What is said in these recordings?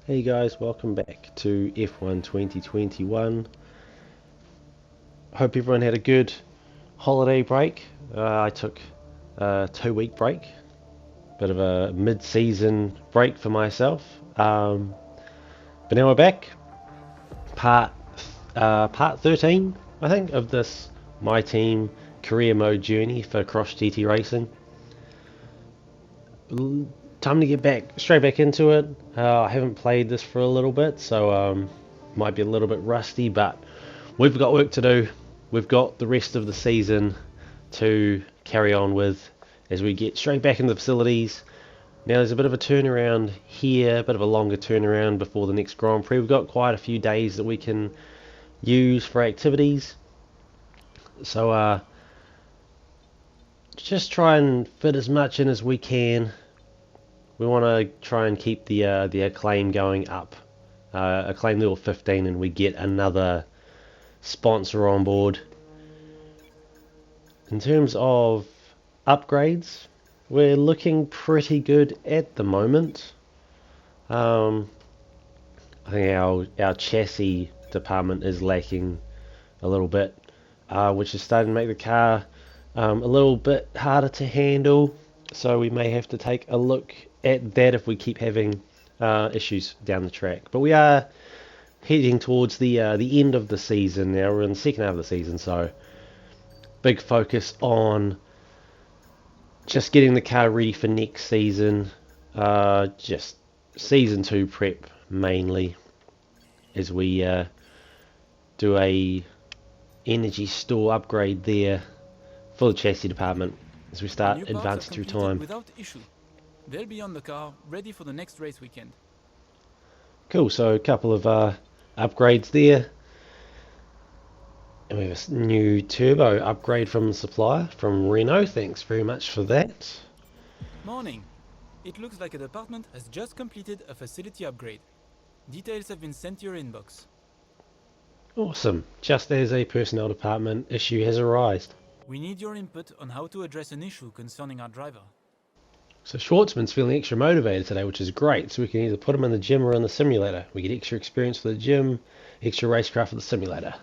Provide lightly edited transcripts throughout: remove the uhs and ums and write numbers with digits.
Hey guys, welcome back to F1 2021. Hope everyone had a good holiday break. I took a 2 week break, bit of a mid-season break for myself. But now we're back, part 13, I think, of this My Team career mode journey for Cross GT Racing. Time to get straight back into it. I haven't played this for a little bit, so might be a little bit rusty, but we've got work to do. We've got the rest of the season to carry on with as we get straight back into the facilities. Now there's a bit of a turnaround here, a bit of a longer turnaround before the next Grand Prix. We've got quite a few days that we can use for activities. So just try and fit as much in as we can. We want to try and keep the acclaim going up. Acclaim level 15, and we get another sponsor on board. In terms of upgrades, we're looking pretty good at the moment. I think our chassis department is lacking a little bit, which is starting to make the car a little bit harder to handle. So we may have to take a look at that if we keep having issues down the track. But we are heading towards the end of the season now. We're in the second half of the season, so big focus on just getting the car ready for next season. Just season 2 prep mainly, as we do a energy store upgrade there for the chassis department as we start advancing through time. Without issue. They'll be on the car, ready for the next race weekend. Cool, so a couple of upgrades there. And we have a new turbo upgrade from the supplier, from Renault. Thanks very much for that. Morning. It looks like a department has just completed a facility upgrade. Details have been sent to your inbox. Awesome. Just as a personnel department issue has arisen. We need your input on how to address an issue concerning our driver. So Schwartzman's feeling extra motivated today, which is great. So we can either put him in the gym or in the simulator. We get extra experience for the gym, extra racecraft for the simulator.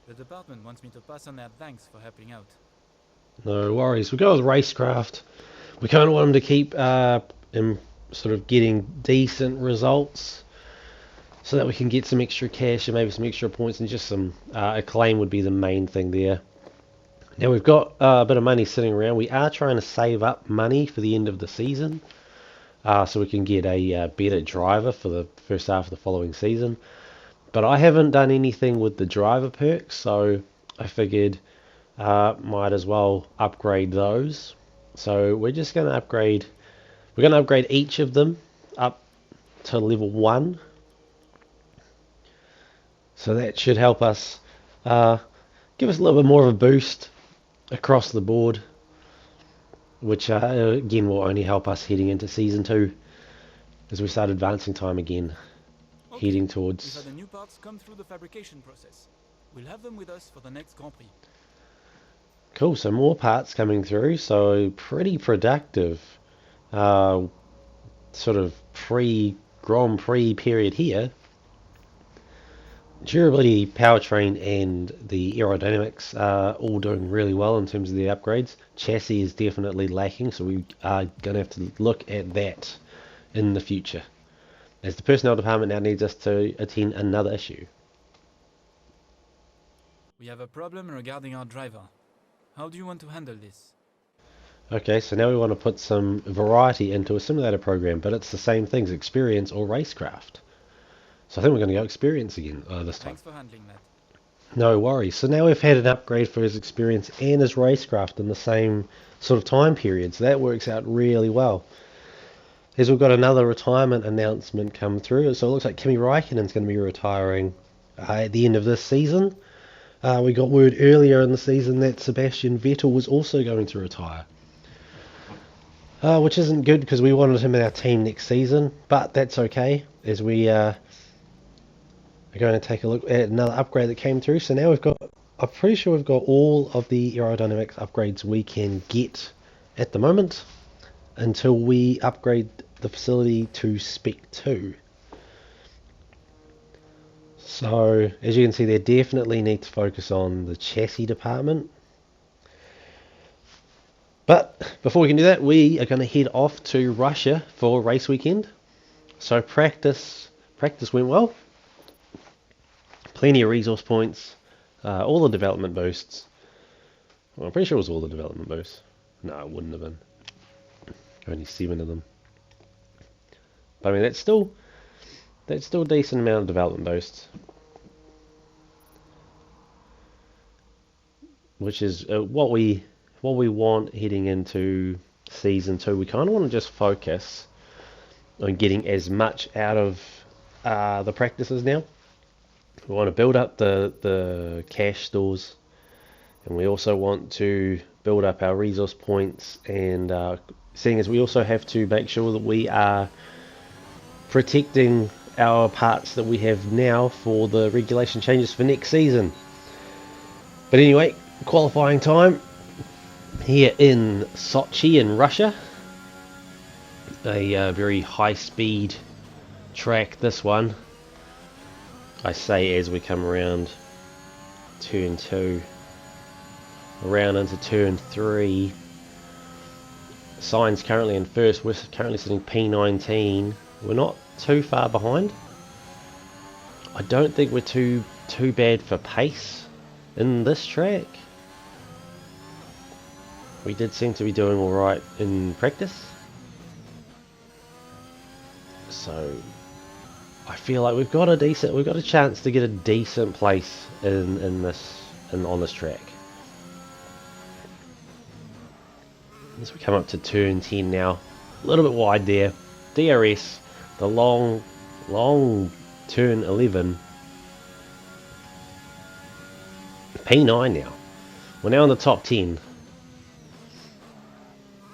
The department wants me to pass on their thanks for helping out. No worries. We'll go with racecraft. We kind of want him to keep sort of getting decent results, so that we can get some extra cash and maybe some extra points, and just some acclaim would be the main thing there. Now we've got a bit of money sitting around. We are trying to save up money for the end of the season, so we can get a better driver for the first half of the following season. But I haven't done anything with the driver perks, so I figured might as well upgrade those. So we're just going to upgrade. We're going to upgrade each of them up to level 1. So that should help us give us a little bit more of a boost across the board, which again will only help us heading into season 2 as we start advancing time again, heading towards. We've had the new parts come through the fabrication process. We'll have them with us for the next Grand Prix. Cool, so more parts coming through, so pretty productive sort of pre-Grand Prix period here. Durability, powertrain, and the aerodynamics are all doing really well in terms of the upgrades. Chassis is definitely lacking, so we are going to have to look at that in the future, as the personnel department now needs us to attend another issue. We have a problem regarding our driver. How do you want to handle this? Okay, so now we want to put some variety into a simulator program, but it's the same things, experience or racecraft. So I think we're going to go experience again this time. Thanks for handling that. No worries. So now we've had an upgrade for his experience and his racecraft in the same sort of time period. So that works out really well. As we've got another retirement announcement come through. So it looks like Kimi Raikkonen's going to be retiring at the end of this season. We got word earlier in the season that Sebastian Vettel was also going to retire. Which isn't good because we wanted him in our team next season. But that's okay, as we are going to take a look at another upgrade that came through. So now I'm pretty sure we've got all of the aerodynamics upgrades we can get at the moment until we upgrade the facility to Spec 2. So, as you can see, they definitely need to focus on the chassis department. But before we can do that, we are going to head off to Russia for race weekend. So practice went well. Plenty of resource points, all the development boosts. Well, I'm pretty sure it was all the development boosts. No, it wouldn't have been. Only 7 of them. But I mean, that's still a decent amount of development boosts. Which is what we want heading into season 2. We kind of want to just focus on getting as much out of the practices now. We want to build up the cash stores, and we also want to build up our resource points, and seeing as we also have to make sure that we are protecting our parts that we have now for the regulation changes for next season. But anyway, qualifying time here in Sochi in Russia. A very high speed track, this one. I say as we come around turn 2, around into turn 3. Sign's currently in first. We're currently sitting P19. We're not too far behind. I don't think we're too bad for pace in this track. We did seem to be doing alright in practice. So I feel like we've got a chance to get a decent place on this track. As we come up to turn 10 now, a little bit wide there. DRS, the long turn 11. P9 now. We're now in the top 10.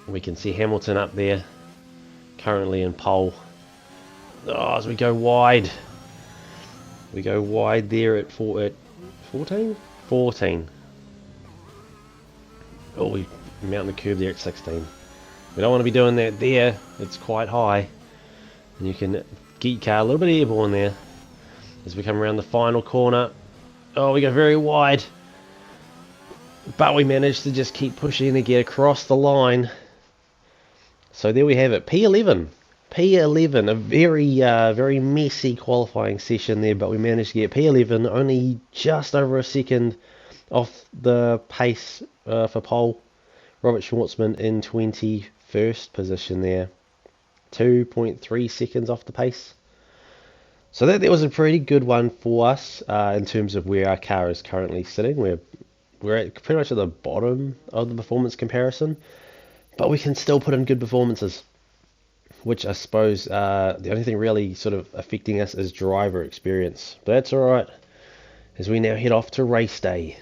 We can see Hamilton up there, currently in pole. Oh, as we go wide. We go wide there at 14? 14. Oh, we mount the curve there at 16. We don't want to be doing that there. It's quite high. And you can get your car a little bit airborne there. As we come around the final corner. Oh, we go very wide. But we managed to just keep pushing to get across the line. So there we have it. P11. P11, a very messy qualifying session there, but we managed to get P11, only just over a second off the pace for pole. Robert Schwartzman in 21st position there, 2.3 seconds off the pace. So that was a pretty good one for us in terms of where our car is currently sitting. We're at pretty much at the bottom of the performance comparison, but we can still put in good performances. Which I suppose the only thing really sort of affecting us is driver experience. But that's alright, as we now head off to race day.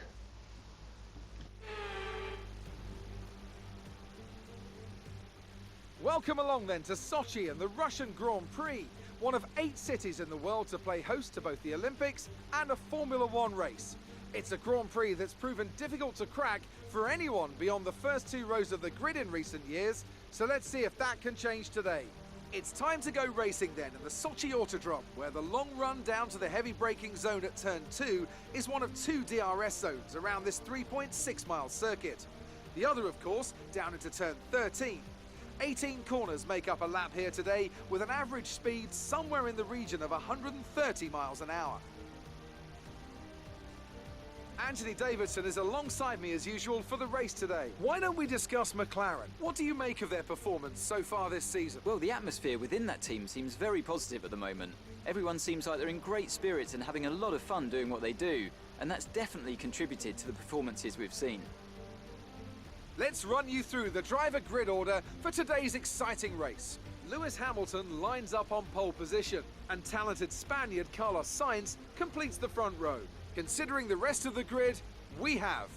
Welcome along then to Sochi and the Russian Grand Prix, one of 8 cities in the world to play host to both the Olympics and a Formula One race. It's a Grand Prix that's proven difficult to crack for anyone beyond the first 2 rows of the grid in recent years, so let's see if that can change today. It's time to go racing then in the Sochi Autodrome, where the long run down to the heavy braking zone at turn 2 is one of 2 DRS zones around this 3.6 mile circuit. The other, of course, down into turn 13. 18 corners make up a lap here today, with an average speed somewhere in the region of 130 miles an hour. Anthony Davidson is alongside me as usual for the race today. Why don't we discuss McLaren? What do you make of their performance so far this season? Well, the atmosphere within that team seems very positive at the moment. Everyone seems like they're in great spirits and having a lot of fun doing what they do, and that's definitely contributed to the performances we've seen. Let's run you through the driver grid order for today's exciting race. Lewis Hamilton lines up on pole position, and talented Spaniard Carlos Sainz completes the front row. Considering the rest of the grid, we have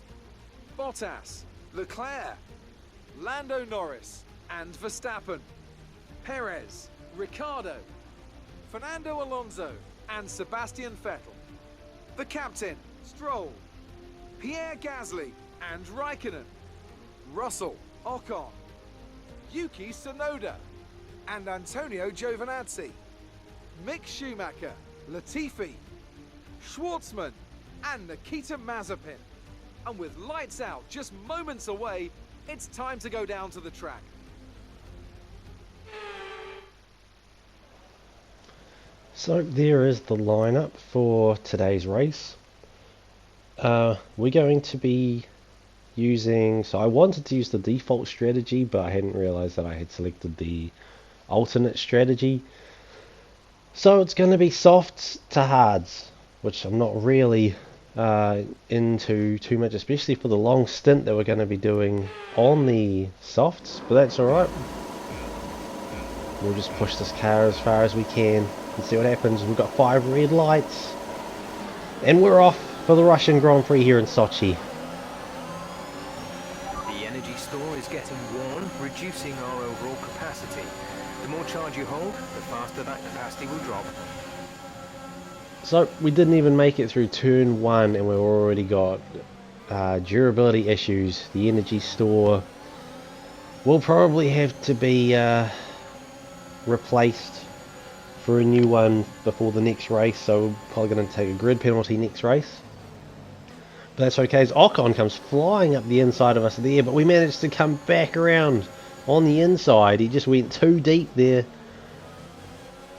Bottas, Leclerc, Lando Norris and Verstappen, Perez, Ricciardo, Fernando Alonso and Sebastian Vettel, the captain, Stroll, Pierre Gasly and Raikkonen, Russell, Ocon, Yuki Tsunoda and Antonio Giovinazzi, Mick Schumacher, Latifi, Schwartzman, and Nikita Mazepin. And with lights out just moments away, it's time to go down to the track. So there is the lineup for today's race. We're going to be using, so I wanted to use the default strategy, but I hadn't realized that I had selected the alternate strategy. So it's going to be softs to hards, which I'm not really into too much, especially for the long stint that we're going to be doing on the softs, but that's alright. We'll just push this car as far as we can and see what happens. We've got 5 red lights and we're off for the Russian Grand Prix here in Sochi. The energy store is getting worn, reducing our overall capacity. The more charge you hold, the faster that capacity will drop. So we didn't even make it through turn 1 and we've already got durability issues. The energy store will probably have to be replaced for a new one before the next race, so we're probably going to take a grid penalty next race. But that's okay, as Ocon comes flying up the inside of us there, but we managed to come back around on the inside. He just went too deep there.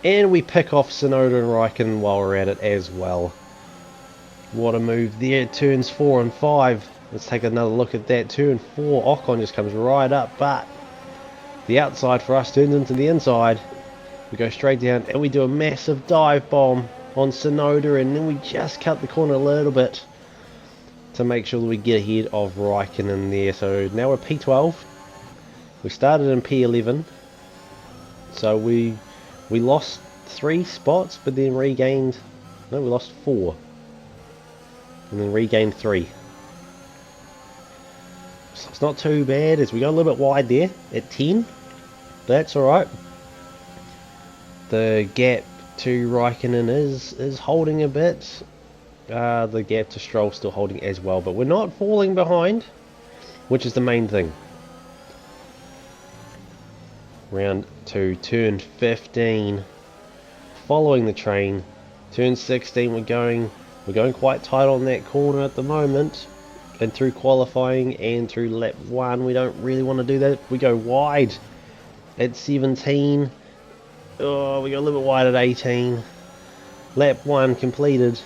And we pick off Tsunoda and Raikkonen while we're at it as well. What a move there. Turns 4 and 5. Let's take another look at that. Turn 4, Ocon just comes right up, but the outside for us turns into the inside. We go straight down and we do a massive dive bomb on Tsunoda, and then we just cut the corner a little bit to make sure that we get ahead of Raikkonen there. So now we're P12. We started in P11. So we lost 3 spots, but then regained, no, we lost 4 and then regained 3. So it's not too bad, as we got a little bit wide there at 10. That's alright. The gap to Raikkonen is holding a bit. The gap to Stroll still holding as well, but we're not falling behind, which is the main thing. Round 2, turn 15, following the train. Turn 16, we're going quite tight on that corner at the moment, and through qualifying and through lap 1 we don't really want to do that. We go wide at 17. Oh, we got a little bit wide at 18. Lap 1 completed,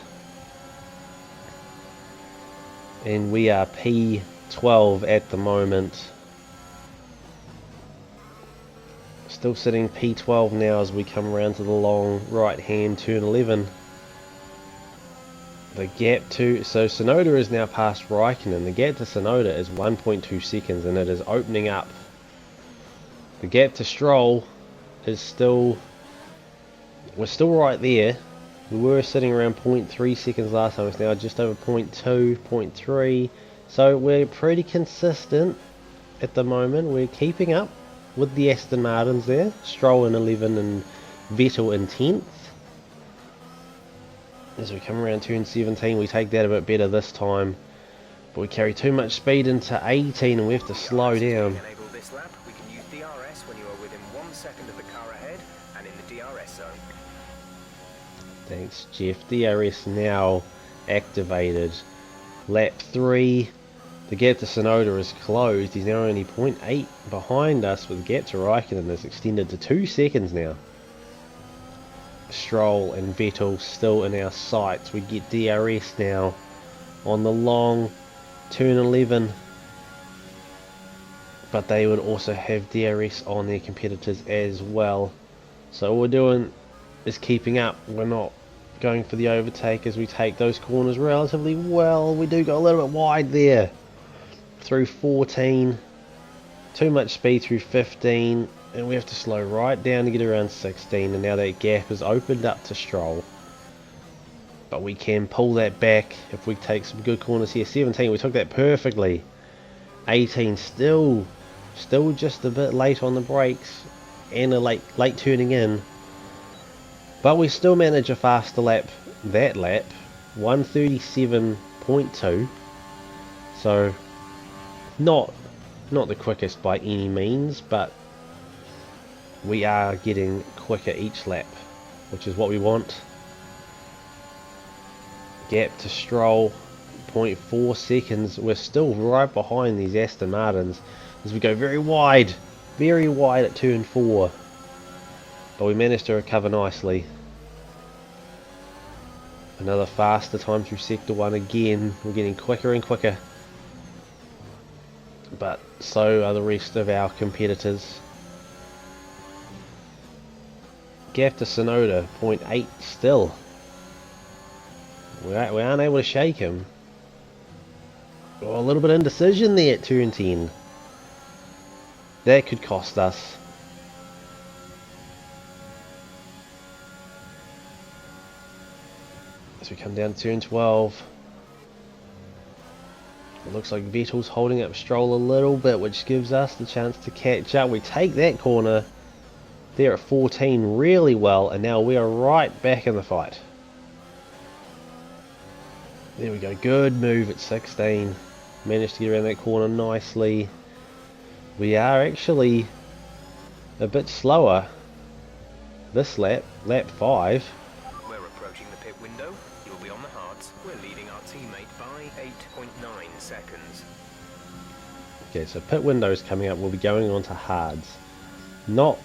and we are P12 at the moment. Still sitting P12 now as we come around to the long right hand turn 11. The gap to, so Tsunoda is now past Raikkonen. The gap to Tsunoda is 1.2 seconds and it is opening up. The gap to Stroll is still, we're still right there. We were sitting around 0.3 seconds last time. It's now just over 0.2, 0.3. So we're pretty consistent at the moment. We're keeping up with the Aston Martins there. Stroll in 11 and Vettel in 10th. As we come around turn 17, we take that a bit better this time, but we carry too much speed into 18 and we have to slow down. Enable this lap. We can use DRS when you are within 1 second of the car ahead and in the DRS zone. Thanks, Jeff. DRS now activated. Lap 3. The gap to Tsunoda is closed. He's now only 0.8 behind us, but the gap to Raikkonen is extended to 2 seconds now. Stroll and Vettel still in our sights. We get DRS now on the long turn 11, but they would also have DRS on their competitors as well. So all we're doing is keeping up. We're not going for the overtake as we take those corners relatively well. We do go a little bit wide there through 14, too much speed through 15, and we have to slow right down to get around 16, and now that gap is opened up to Stroll. But we can pull that back if we take some good corners here. 17, we took that perfectly. 18, still just a bit late on the brakes and a late turning in. But we still manage a faster lap that lap, 1:37.2. So not the quickest by any means, but we are getting quicker each lap, which is what we want. Gap to Stroll, 0.4 seconds. We're still right behind these Aston Martins as we go very wide at turn 4. But we managed to recover nicely. Another faster time through sector 1 again. We're getting quicker and quicker. But so are the rest of our competitors. Gap to Sonoda, 0.8 still. We aren't able to shake him. Oh, a little bit of indecision there at turn 10. That could cost us. As we come down to turn 12. It looks like Vettel's holding up Stroll a little bit, which gives us the chance to catch up. We take that corner there at 14 really well, and now we are right back in the fight. There we go, good move at 16. Managed to get around that corner nicely. We are actually a bit slower this lap, lap 5. We're approaching the pit window. You'll be on the hards. We're leading our teammate by 8.9 seconds. Okay, so pit window is coming up. We'll be going on to hards. Not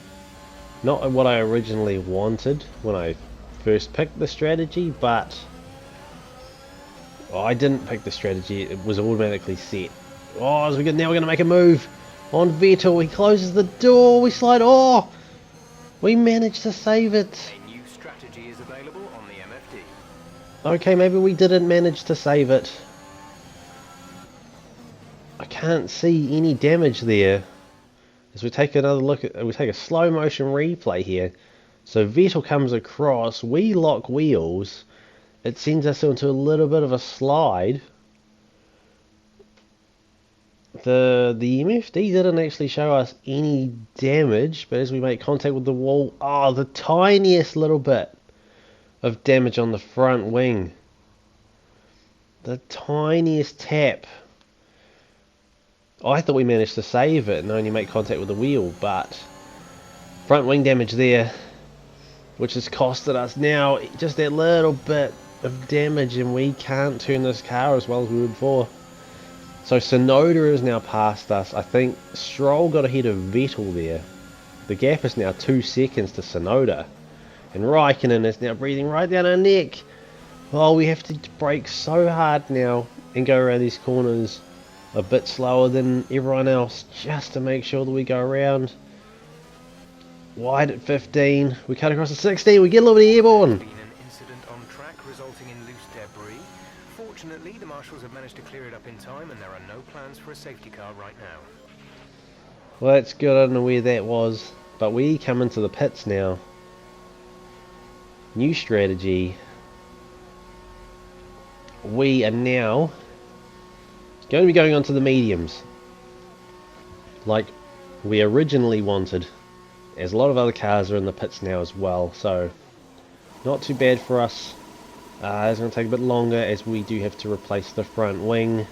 what I originally wanted when I first picked the strategy, but I didn't pick the strategy. It was automatically set. Oh, now we're going to make a move on Vettel. He closes the door. We slide. Oh, we managed to save it. A new strategy is available on the MFD. Okay, maybe we didn't manage to save it. I can't see any damage there. As we take another look at, we take a slow motion replay here. So Vettel comes across, we lock wheels. It sends us into a little bit of a slide. The MFD didn't actually show us any damage, but as we make contact with the wall, oh, the tiniest little bit of damage on the front wing. The tiniest tap. I thought we managed to save it and only make contact with the wheel, but front wing damage there, which has costed us now just that little bit of damage, and we can't turn this car as well as we would before. So Sonoda is now past us. I think Stroll got ahead of Vettel there. The gap is now 2 seconds to Sonoda, and Raikkonen is now breathing right down our neck. Oh, we have to brake so hard now and go around these corners a bit slower than everyone else just to make sure that we go around. Wide at 15, we cut across the 16, we get a little bit of airborne. Been an incident on track resulting in loose debris. Fortunately, the marshals have managed to clear it up in time, and there are no plans for a safety car right now. Well, that's good. I don't know where that was, but we come into the pits now. New strategy. We are now going to be going on to the mediums, like we originally wanted, as a lot of other cars are in the pits now as well, so not too bad for us. It's going to take a bit longer as we do have to replace the front wing.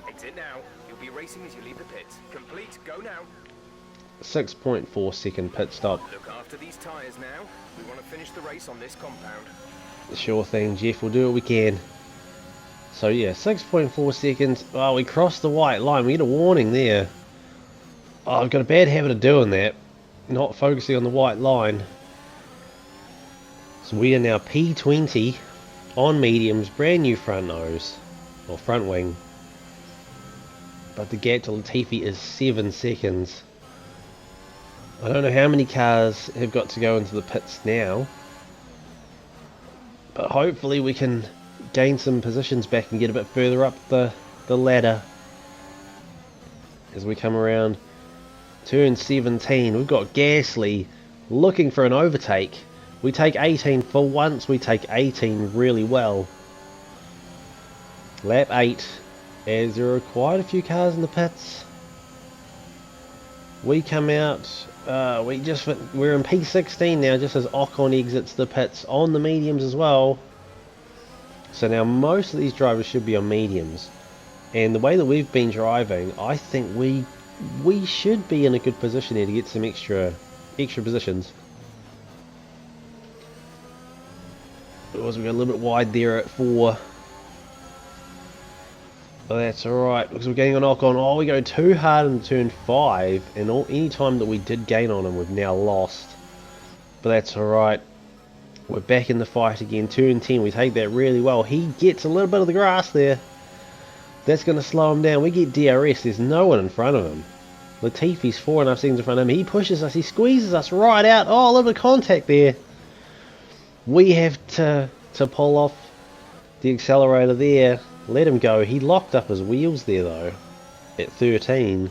Exit now. You'll be racing as you leave the pits. Complete. Go now. 6.4 second pit stop. Look after these tyres now. We want to finish the race on this compound. Sure thing, Jeff, we'll do what we can. So yeah, 6.4 seconds. Oh, we crossed the white line. We get a warning there. Oh, I've got a bad habit of doing that, not focusing on the white line. So we are now P20 on mediums, brand new front nose, or front wing. But the gap to Latifi is 7 seconds. I don't know how many cars have got to go into the pits now, but hopefully we can gain some positions back and get a bit further up the ladder as we come around turn 17. We've got Gasly looking for an overtake. We take 18 for once. We take 18 really well. Lap 8, as there are quite a few cars in the pits. We come out. We're in P16 now, just as Ocon exits the pits on the mediums as well. So now most of these drivers should be on mediums, and the way that we've been driving, I think we should be in a good position here to get some extra positions. We got a little bit wide there at 4. But that's alright, because we're getting on Ocon. Oh, we go too hard in turn 5, and any time that we did gain on him, we've now lost. But that's alright. We're back in the fight again. Turn 10, we take that really well. He gets a little bit of the grass there. That's going to slow him down. We get DRS, there's no one in front of him. Latifi's 4.5 seconds in front of him. He pushes us, he squeezes us right out. Oh, a little bit of contact there. We have to pull off the accelerator there. Let him go. He locked up his wheels there though at 13.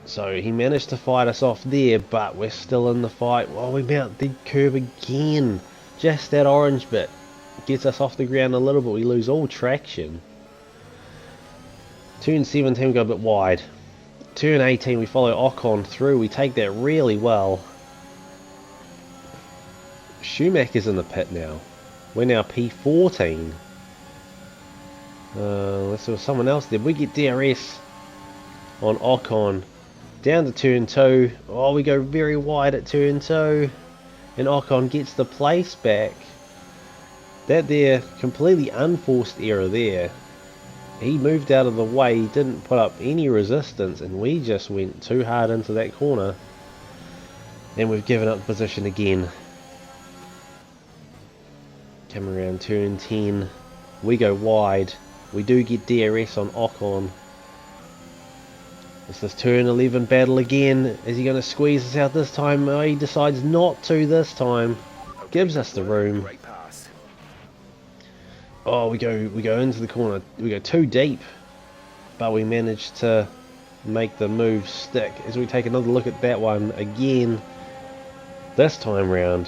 So he managed to fight us off there, but we're still in the fight. Well, we mount the curb again. Just that orange bit gets us off the ground a little bit. We lose all traction. Turn 17 we go a bit wide. Turn 18 we follow Ocon through. We take that really well. Schumacher's in the pit now. We're now P14. Unless there was someone else there. We get DRS on Ocon. Down to turn 2. Oh, we go very wide at turn 2. And Ocon gets the place back. That there, completely unforced error there. He moved out of the way, he didn't put up any resistance, and we just went too hard into that corner. And we've given up position again. Come around turn 10. We go wide. We do get DRS on Ocon. It's this turn 11 battle again. Is he going to squeeze us out this time? Oh, he decides not to this time. Gives us the room. Oh, we go into the corner. We go too deep, but we manage to make the move stick. As we take another look at that one again, this time round,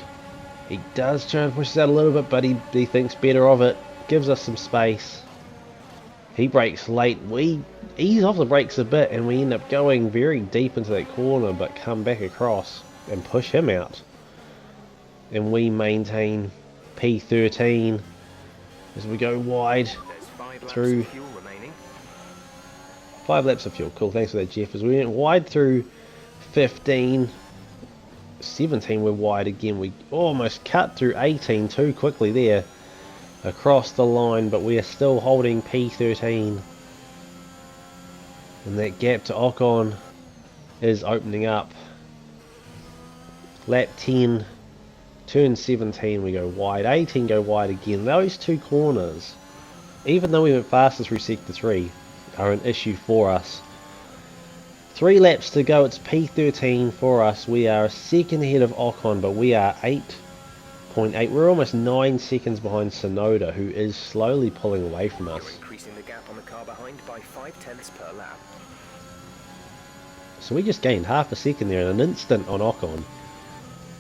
he does try and push us out a little bit, but he thinks better of it. Gives us some space. He brakes late. We ease off the brakes a bit, and we end up going very deep into that corner, but come back across and push him out. And we maintain P13 as we go wide through. 5 laps of fuel. Cool, thanks for that, Jeff. As we went wide through 15, 17 we're wide again. We almost cut through 18 too quickly there. Across the line, but we are still holding P13. And that gap to Ocon is opening up. Lap 10, turn 17 we go wide, 18 go wide again. Those two corners, even though we went faster through sector 3, are an issue for us. 3 laps to go, it's P13 for us. We are a second ahead of Ocon, but we are 8.8. We're almost 9 seconds behind Sonoda, who is slowly pulling away from us. You're increasing the gap on the car behind by 0.5 per lap. So we just gained half a second there in an instant on Ocon.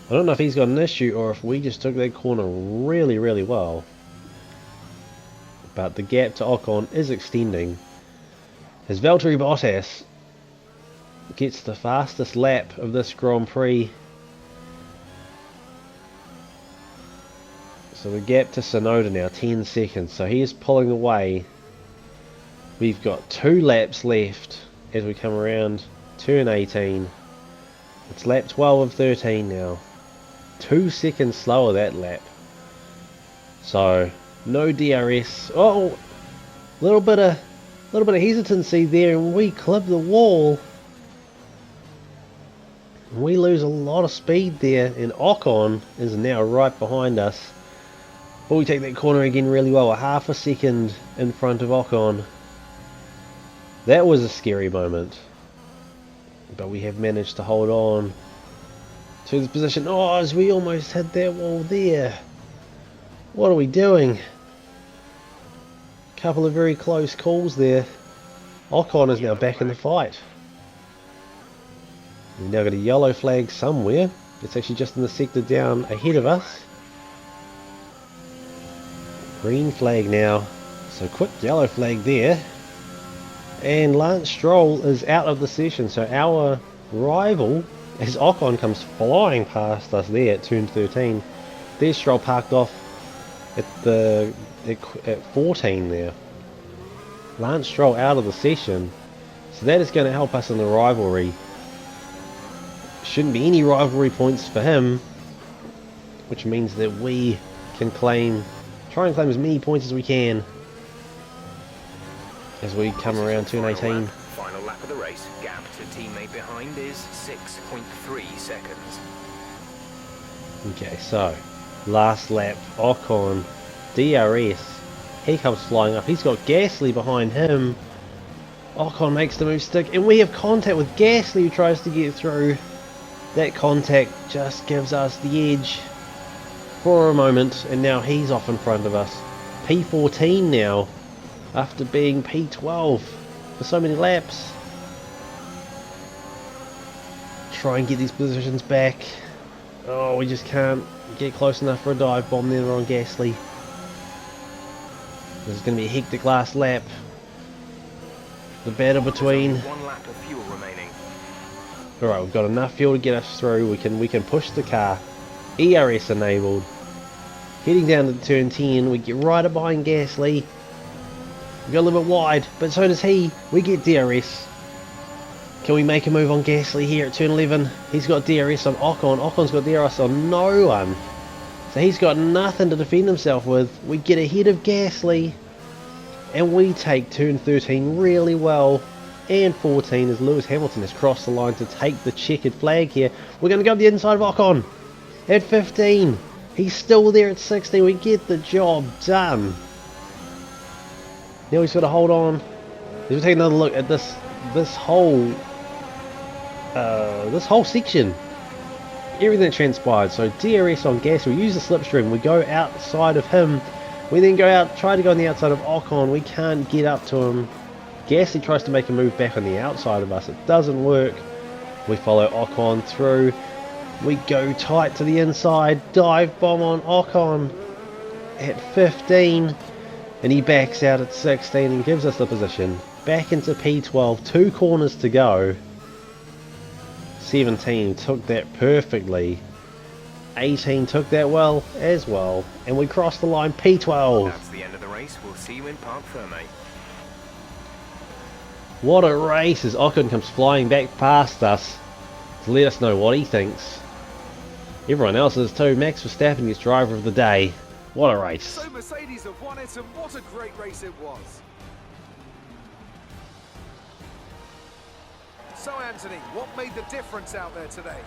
I don't know if he's got an issue or if we just took that corner really, really well. But the gap to Ocon is extending. As Valtteri Bottas gets the fastest lap of this Grand Prix. So the gap to Sonoda now, 10 seconds. So he is pulling away. We've got 2 laps left as we come around turn 18. It's lap 12 of 13 now. 2 seconds slower that lap. So no DRS. Oh, little bit of hesitancy there, and we clip the wall. We lose a lot of speed there, and Ocon is now right behind us. But we take that corner again really well, a half a second in front of Ocon. That was a scary moment. But we have managed to hold on to the position. Oh, as we almost hit that wall there. What are we doing? Couple of very close calls there. Ocon is now back in the fight. We've now got a yellow flag somewhere. It's actually just in the sector down ahead of us. Green flag now. So quick yellow flag there. And Lance Stroll is out of the session. So our rival, as Ocon comes flying past us there at turn 13. There's Stroll parked off at 14 there. Lance Stroll out of the session. So that is going to help us in the rivalry. Shouldn't be any rivalry points for him. which means that we can try and claim as many points as we can as we come around turn 18. Final lap of the race. Gap to teammate behind is 6.3 seconds. Okay, so last lap, Ocon, DRS, he comes flying up, he's got Gasly behind him. Ocon makes the move stick, and we have contact with Gasly who tries to get through. That contact just gives us the edge for a moment, and now he's off in front of us. P14 now, after being P12 for so many laps. Try and get these positions back. Oh, we just can't get close enough for a dive bomb there on Gasly. This is going to be a hectic last lap. The battle between... One lap of fuel remaining. Alright, we've got enough fuel to get us through. We can push the car. ERS enabled. Heading down to turn 10, we get right up behind Gasly. We got a little bit wide, but so does he. We get DRS. Can we make a move on Gasly here at turn 11? He's got DRS on Ocon. Ocon's got DRS on no one. So he's got nothing to defend himself with. We get ahead of Gasly. And we take turn 13 really well. And 14 as Lewis Hamilton has crossed the line to take the checkered flag here. We're going to go to the inside of Ocon. At 15. He's still there at 16. We get the job done. Now he's got to hold on. Let's take another look at this whole section. Everything that transpired. So DRS on gas. We use the slipstream. We go outside of him. We then go out, try to go on the outside of Ocon. We can't get up to him. Gasly tries to make a move back on the outside of us. It doesn't work. We follow Ocon through. We go tight to the inside. Dive bomb on Ocon at 15. And he backs out at 16 and gives us the position. Back into P12. 2 corners to go. 17 took that perfectly. 18 took that well as well. And we crossed the line. P12. That's the end of the race. We'll see you in Parc Ferme. What a race as Ocon comes flying back past us to let us know what he thinks. Everyone else is too. Max Verstappen is driver of the day. What a race. So Mercedes have won it, and what a great race it was. So Anthony, what made the difference out there today?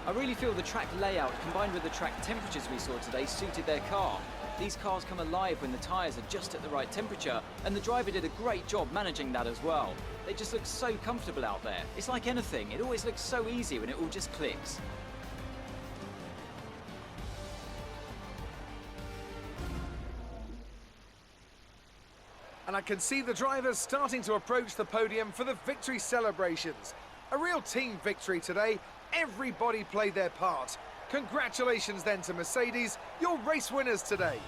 I really feel the track layout combined with the track temperatures we saw today suited their car. These cars come alive when the tyres are just at the right temperature, and the driver did a great job managing that as well. They just look so comfortable out there. It's like anything, it always looks so easy when it all just clicks. And I can see the drivers starting to approach the podium for the victory celebrations. A real team victory today. Everybody played their part. Congratulations then to Mercedes, your race winners today.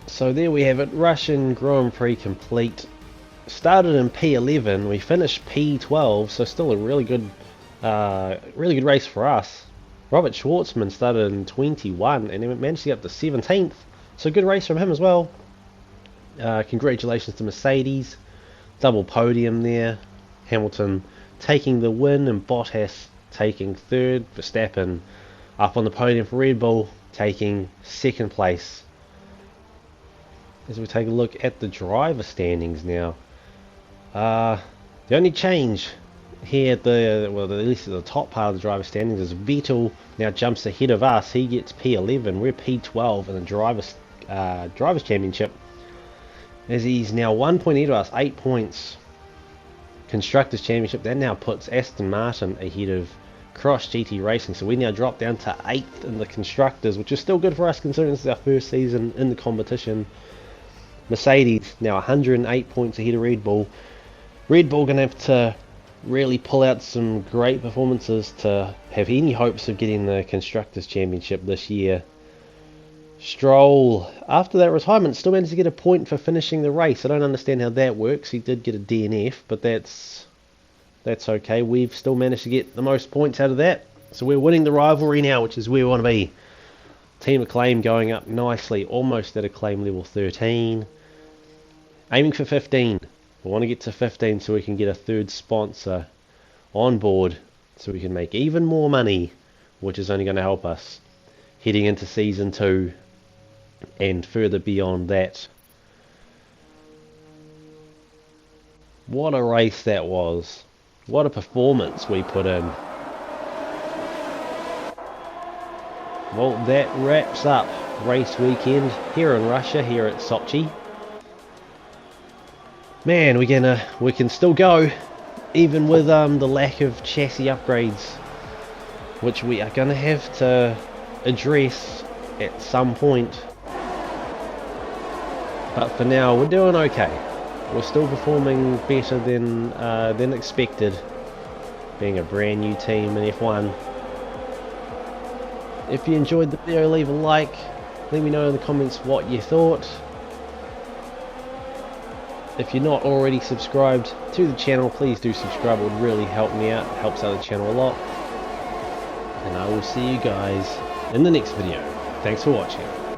So there we have it, Russian Grand Prix complete. Started in P11, we finished P12, so still a really good race for us. Robert Schwartzman started in 21 and then managed to get up to 17th, so good race from him as well. Congratulations to Mercedes, double podium there. Hamilton taking the win and Bottas taking third. Verstappen up on the podium for Red Bull, taking second place. As we take a look at the driver standings now, the only change here at at least at the top part of the driver standings is Vettel now jumps ahead of us. He gets P11, we're P12 in the drivers championship, as he's now 1 point ahead of us, 8 points. Constructors championship, that now puts Aston Martin ahead of Cross GT Racing, so we now drop down to 8th in the constructors, which is still good for us considering this is our first season in the competition. Mercedes now 108 points ahead of Red Bull. Red Bull going to have to really pull out some great performances to have any hopes of getting the Constructors' Championship this year. Stroll, after that retirement, still managed to get a point for finishing the race. I don't understand how that works. He did get a DNF, but that's okay. We've still managed to get the most points out of that. So we're winning the rivalry now, which is where we want to be. Team Acclaim going up nicely, almost at Acclaim level 13. Aiming for 15. We want to get to 15 so we can get a third sponsor on board, so we can make even more money, which is only going to help us heading into Season 2 and further beyond that. What a race that was. What a performance we put in. Well, that wraps up race weekend here in Russia, here at Sochi. Man, we can still go, even with the lack of chassis upgrades, which we are gonna have to address at some point. But for now, we're doing okay. We're still performing better than expected, being a brand new team in F1. If you enjoyed the video, leave a like. Let me know in the comments what you thought. If you're not already subscribed to the channel, please do subscribe. It would really help me out. It helps out the channel a lot. And I will see you guys in the next video. Thanks for watching.